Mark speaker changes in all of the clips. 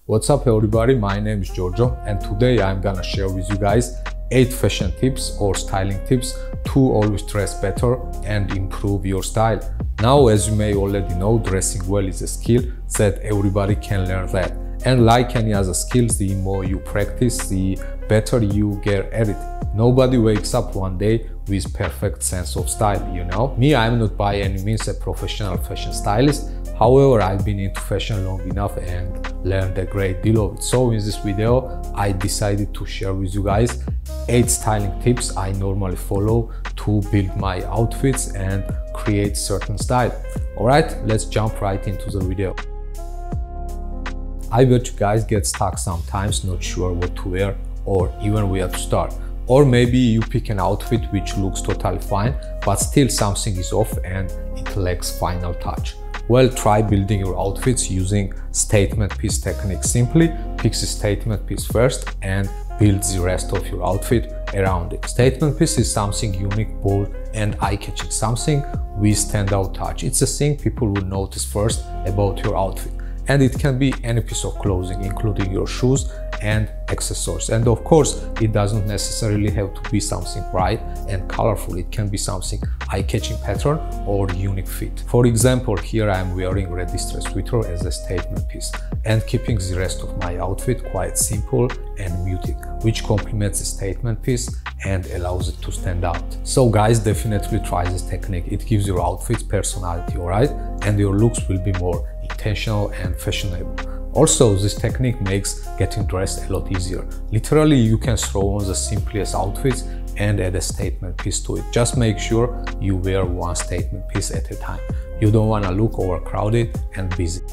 Speaker 1: What's up everybody, my name is Giorgio and today I'm gonna share with you guys 8 fashion tips or styling tips to always dress better and improve your style. Now, as you may already know, dressing well is a skill that everybody can learn that. And like any other skills, the more you practice, the better you get at it. Nobody wakes up one day with perfect sense of style, you know. Me, I'm not by any means a professional fashion stylist. However, I've been into fashion long enough and learned a great deal of it. So in this video, I decided to share with you guys 8 styling tips I normally follow to build my outfits and create certain style. Alright, let's jump right into the video. I bet you guys get stuck sometimes, not sure what to wear or even where to start. Or maybe you pick an outfit which looks totally fine, but still something is off and it lacks final touch. Well, try building your outfits using statement piece technique. Simply pick the statement piece first and build the rest of your outfit around it. Statement piece is something unique, bold and eye-catching, something with standout touch. It's a thing people will notice first about your outfit. And it can be any piece of clothing, including your shoes and accessories. And of course, it doesn't necessarily have to be something bright and colorful. It can be something eye-catching pattern or unique fit. For example, here I am wearing red distressed sweater as a statement piece and keeping the rest of my outfit quite simple and muted, which complements the statement piece and allows it to stand out. So guys, definitely try this technique. It gives your outfits personality, alright? And your looks will be more intentional and fashionable. Also, this technique makes getting dressed a lot easier. Literally, you can throw on the simplest outfits and add a statement piece to it. Just make sure you wear one statement piece at a time. You don't want to look overcrowded and busy.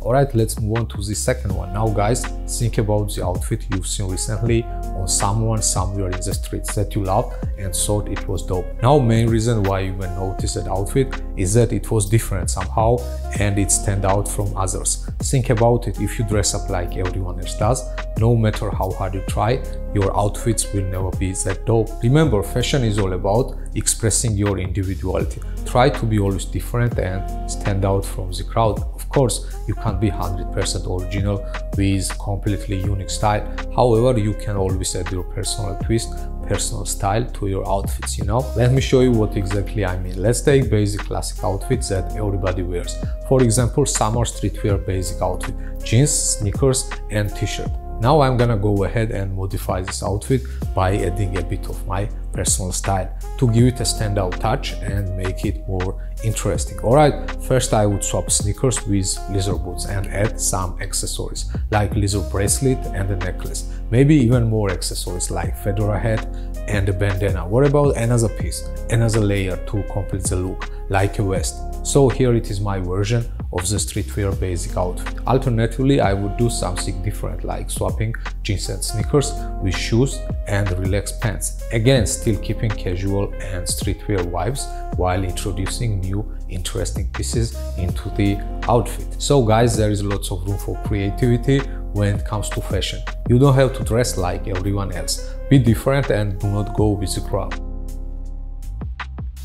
Speaker 1: Alright, let's move on to the second one. Now guys, think about the outfit you've seen recently on someone somewhere in the streets that you love and thought it was dope. Now, main reason why you even noticed that outfit is that it was different somehow and it stand out from others. Think about it, if you dress up like everyone else does, no matter how hard you try, your outfits will never be that dope. Remember, fashion is all about expressing your individuality. Try to be always different and stand out from the crowd. Of course, you can't be 100% original with completely unique style. However, you can always add your personal twist, personal style to your outfits, you know. Let me show you what exactly I mean. Let's take basic classic outfits that everybody wears. For example, summer streetwear basic outfit, jeans, sneakers and t-shirt. Now I'm gonna go ahead and modify this outfit by adding a bit of my personal style to give it a standout touch and make it more interesting. Alright, first I would swap sneakers with leather boots and add some accessories like leather bracelet and a necklace. Maybe even more accessories like fedora hat and a bandana. What about another piece, another layer to complete the look, like a vest? So here it is my version of the streetwear basic outfit. Alternatively, I would do something different like swapping jeans and sneakers with shoes and relaxed pants. Again, still keeping casual and streetwear vibes while introducing new interesting pieces into the outfit. So guys, there is lots of room for creativity when it comes to fashion. You don't have to dress like everyone else. Be different and do not go with the crowd.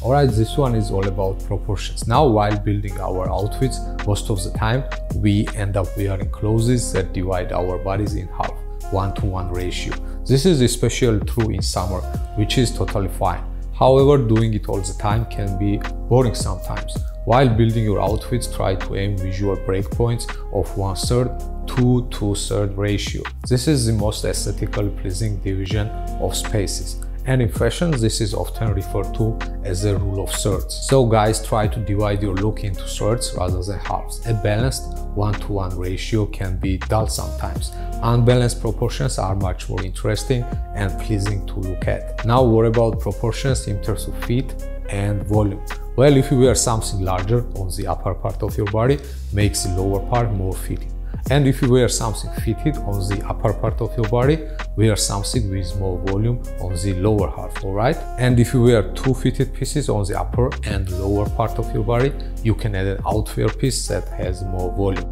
Speaker 1: Alright, this one is all about proportions. Now, while building our outfits, most of the time we end up wearing clothes that divide our bodies in half, 1-to-1 ratio. This is especially true in summer, which is totally fine. However, doing it all the time can be boring sometimes. While building your outfits, try to aim visual breakpoints of 1/3 to 2/3 ratio. This is the most aesthetically pleasing division of spaces. And in fashion, this is often referred to as the rule of thirds. So guys, try to divide your look into thirds rather than halves. A balanced 1-to-1 ratio can be dull sometimes. Unbalanced proportions are much more interesting and pleasing to look at. Now, what about proportions in terms of fit and volume? Well, if you wear something larger on the upper part of your body, makes the lower part more fitting. And if you wear something fitted on the upper part of your body, wear something with more volume on the lower half, alright? And if you wear 2 fitted pieces on the upper and lower part of your body, you can add an outwear piece that has more volume.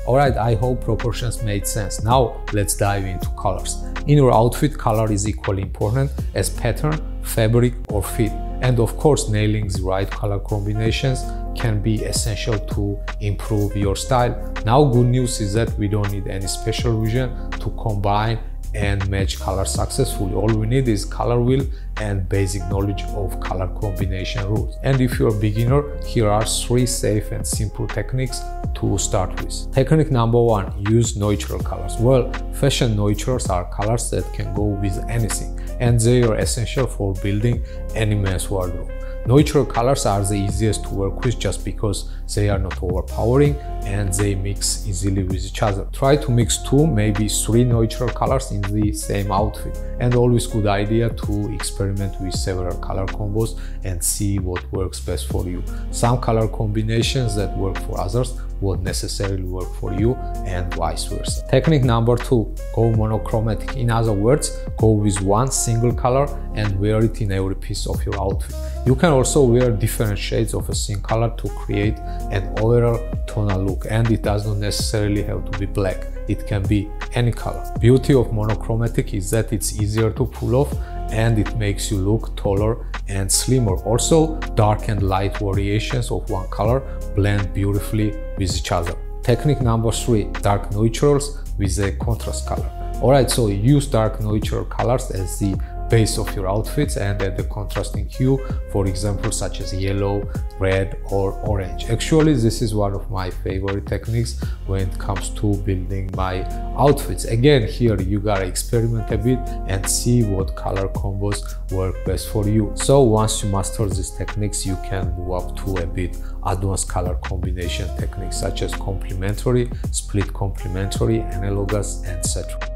Speaker 1: Alright, I hope proportions made sense. Now let's dive into colors. In your outfit, color is equally important as pattern, fabric or fit. And of course, nailing the right color combinations can be essential to improve your style. Now, good news is that we don't need any special vision to combine and match colors successfully. All we need is color wheel and basic knowledge of color combination rules. And if you're a beginner, here are 3 safe and simple techniques to start with. Technique number 1, use neutral colors. Well, fashion neutrals are colors that can go with anything, and they are essential for building any men's wardrobe. Neutral colors are the easiest to work with just because they are not overpowering and they mix easily with each other. Try to mix 2, maybe 3 neutral colors in the same outfit, and always good idea to experiment with several color combos and see what works best for you. Some color combinations that work for others won't necessarily work for you, and vice versa. Technique number 2, go monochromatic. In other words, go with one single color and wear it in every piece of your outfit. You can also wear different shades of a same color to create an overall tonal look, and it does not necessarily have to be black. It can be any color. Beauty of monochromatic is that it's easier to pull off and it makes you look taller and slimmer. Also, dark and light variations of one color blend beautifully with each other. Technique number 3, dark neutrals with a contrast color. Alright, so use dark neutral colors as the base of your outfits and add the contrasting hue, for example, such as yellow, red or orange. Actually, this is one of my favorite techniques when it comes to building my outfits. Again, here you gotta experiment a bit and see what color combos work best for you. So once you master these techniques, you can move up to a bit advanced color combination techniques such as complementary, split complementary, analogous, etc.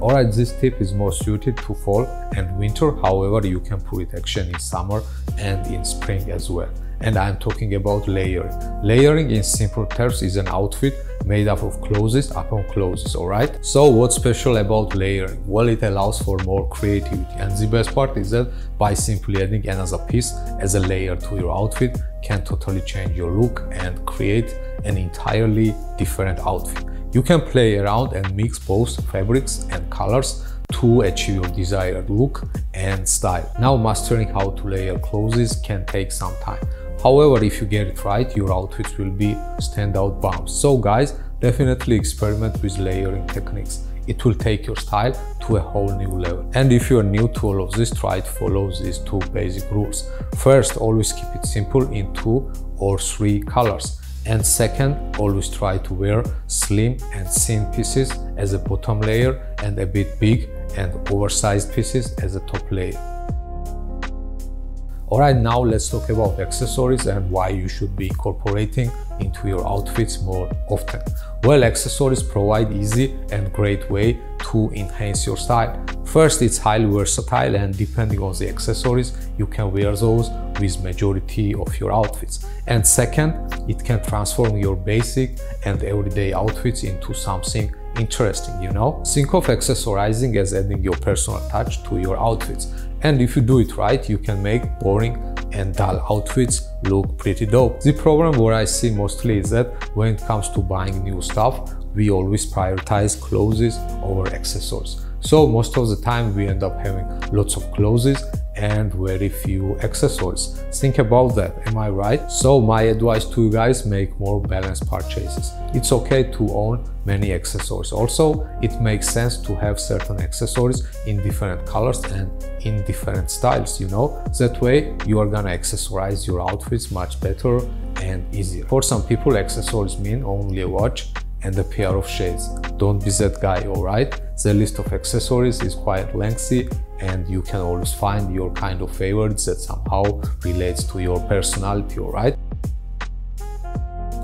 Speaker 1: Alright, this tip is more suited to fall and winter, however you can put it action in summer and in spring as well. And I'm talking about layering. Layering in simple terms is an outfit made up of clothes upon clothes, alright? So what's special about layering? Well, it allows for more creativity, and the best part is that by simply adding another piece as a layer to your outfit can totally change your look and create an entirely different outfit. You can play around and mix both fabrics and colors to achieve your desired look and style. Now, mastering how to layer clothes can take some time. However, if you get it right, your outfits will be standout bombs. So guys, definitely experiment with layering techniques. It will take your style to a whole new level. And if you are new to all of this, try to follow these 2 basic rules. First, always keep it simple in 2 or 3 colors. And second, always try to wear slim and thin pieces as a bottom layer and a bit big and oversized pieces as a top layer. Alright, now let's talk about accessories and why you should be incorporating into your outfits more often. Well, accessories provide easy and great way to enhance your style. First, it's highly versatile, and depending on the accessories, you can wear those with majority of your outfits. And second, it can transform your basic and everyday outfits into something interesting, you know? Think of accessorizing as adding your personal touch to your outfits. And if you do it right, you can make boring and dull outfits look pretty dope. The problem where I see mostly is that when it comes to buying new stuff, we always prioritize clothes over accessories. So most of the time we end up having lots of clothes and very few accessories. Think about that, am I right? So my advice to you guys, make more balanced purchases. It's okay to own many accessories. Also, it makes sense to have certain accessories in different colors and in different styles, you know? That way you are gonna accessorize your outfits much better and easier. For some people, accessories mean only a watch and a pair of shades. Don't be that guy, alright? The list of accessories is quite lengthy and you can always find your kind of favorites that somehow relates to your personality, alright?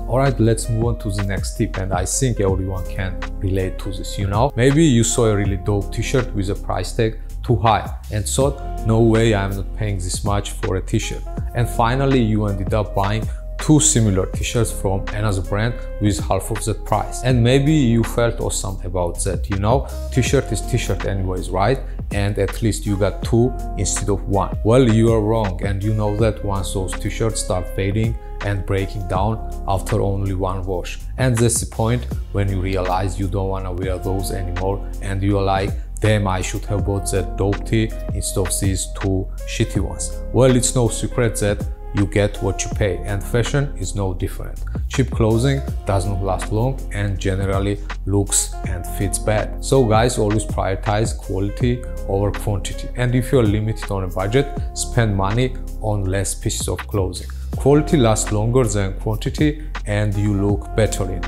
Speaker 1: Alright, let's move on to the next tip, and I think everyone can relate to this, you know? Maybe you saw a really dope t-shirt with a price tag too high and thought, no way, I'm not paying this much for a t-shirt. And finally you ended up buying 2 similar t-shirts from another brand with half of that price. And maybe you felt awesome about that, you know? T-shirt is t-shirt anyways, right? And at least you got 2 instead of 1. Well, you are wrong, and you know that once those t-shirts start fading and breaking down after only 1 wash. And that's the point when you realize you don't want to wear those anymore and you're like, damn, I should have bought that dope tee instead of these two shitty ones. Well, it's no secret that you get what you pay, and fashion is no different. Cheap clothing does not last long and generally looks and fits bad. So guys, always prioritize quality over quantity, and if you're limited on a budget, spend money on less pieces of clothing. Quality lasts longer than quantity and you look better in.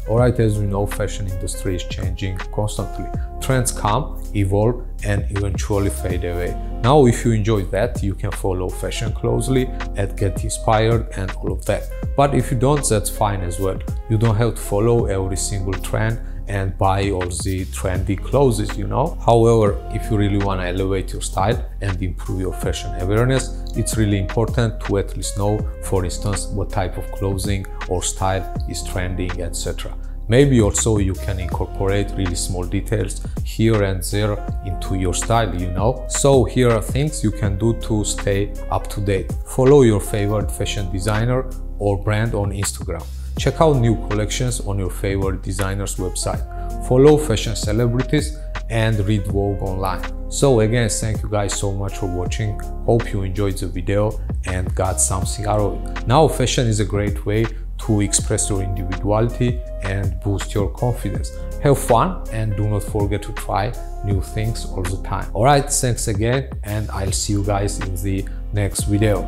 Speaker 1: Alright, as we know, fashion industry is changing constantly. Trends come, evolve, and eventually fade away. Now, if you enjoy that, you can follow fashion closely and get inspired and all of that. But if you don't, that's fine as well. You don't have to follow every single trend and buy all the trendy clothes, you know. However, if you really want to elevate your style and improve your fashion awareness, it's really important to at least know, for instance, what type of clothing or style is trending, etc. Maybe also you can incorporate really small details here and there into your style, you know. So here are things you can do to stay up to date. Follow your favorite fashion designer or brand on Instagram. Check out new collections on your favorite designer's website. Follow fashion celebrities and read Vogue online. So again, thank you guys so much for watching. Hope you enjoyed the video and got something out of it. Now, fashion is a great way to express your individuality and boost your confidence. Have fun and do not forget to try new things all the time. Alright, thanks again, and I'll see you guys in the next video.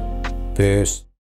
Speaker 1: Peace.